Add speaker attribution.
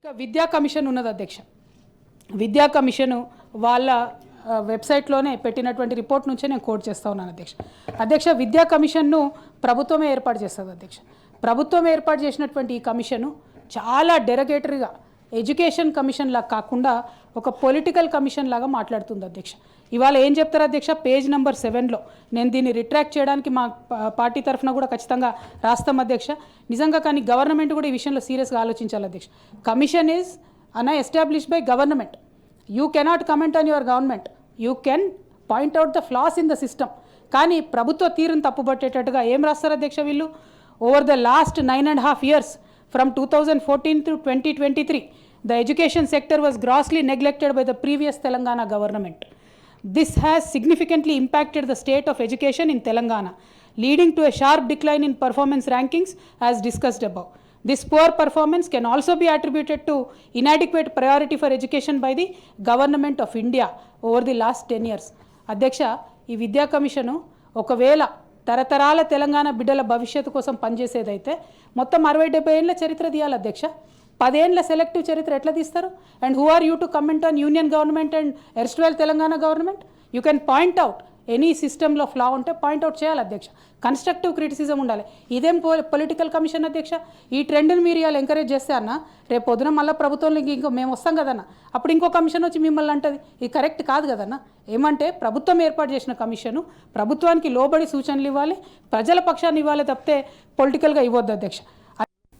Speaker 1: విద్యా కమిషన్ ఉన్నది అధ్యక్ష. విద్యా కమిషన్ వాళ్ళ వెబ్సైట్లోనే పెట్టినటువంటి రిపోర్ట్ నుంచే నేను కోట్ చేస్తా ఉన్నాను అధ్యక్ష. విద్యా కమిషన్ను ప్రభుత్వమే ఏర్పాటు చేస్తుంది అధ్యక్ష. ప్రభుత్వం ఏర్పాటు చేసినటువంటి ఈ కమిషను చాలా డెరగేటరీగా ఎడ్యుకేషన్ కమిషన్ లాగా కాకుండా ఒక పొలిటికల్ కమిషన్ లాగా మాట్లాడుతుంది అధ్యక్ష. ఇవాళ ఏం చెప్తారు అధ్యక్ష, పేజ్ నెంబర్ 7లో నేను దీన్ని రిట్రాక్ట్ చేయడానికి మా పార్టీ తరఫున కూడా ఖచ్చితంగా రాస్తాం అధ్యక్ష. నిజంగా కానీ గవర్నమెంట్ కూడా ఈ విషయంలో సీరియస్గా ఆలోచించాలి అధ్యక్ష. Commission is established by government. You cannot comment on your government, you can point out the flaws in the system. కానీ ప్రభుత్వ తీరును తప్పుపట్టేటట్టుగా ఏం రాస్తారు అధ్యక్ష వీళ్ళు, over the last 9.5 years from 2014 to 2023 the education sector was grossly neglected by the previous Telangana government. This has significantly impacted the state of education in Telangana, leading to a sharp decline in performance rankings as discussed above. This poor performance can also be attributed to inadequate priority for education by the government of India over the last 10 years. అధ్యక్ష, ఈ విద్యా commission ఒకవేళ తరతరాల తెలంగాణ బిడ్డల భవిష్యత్తు కోసం పనిచేసేదైతే మొత్తం 60-70 ఏళ్ళ చరిత్ర తీయాలి అధ్యక్ష. 10 ఏళ్ళ సెలెక్టివ్ చరిత్ర ఎట్లా తీస్తారు? And who are you to comment on union government and erstwhile Telangana government? You can point out any సిస్టంలో ఫ్లా ఉంటే పాయింట్అవుట్ చేయాలి అధ్యక్ష. కన్స్ట్రక్టివ్ క్రిటిసిజం ఉండాలి. ఇదేం పొలిటికల్ కమిషన్ అధ్యక్ష? ఈ ట్రెండ్ని మీరు ఇవాళ ఎంకరేజ్ చేస్తే అన్న రేపు పొద్దున మళ్ళీ ప్రభుత్వంలో ఇంకో మేము వస్తాం కదన్న, అప్పుడు ఇంకో కమిషన్ వచ్చి మిమ్మల్ని అంటది. ఇది కరెక్ట్ కాదు కదన్న. ఏమంటే ప్రభుత్వం ఏర్పాటు చేసిన కమిషను ప్రభుత్వానికి లోబడి సూచనలు ఇవ్వాలి, ప్రజల పక్షాన్ని ఇవ్వాలి తప్పితే పొలిటికల్గా ఇవ్వద్దు అధ్యక్ష.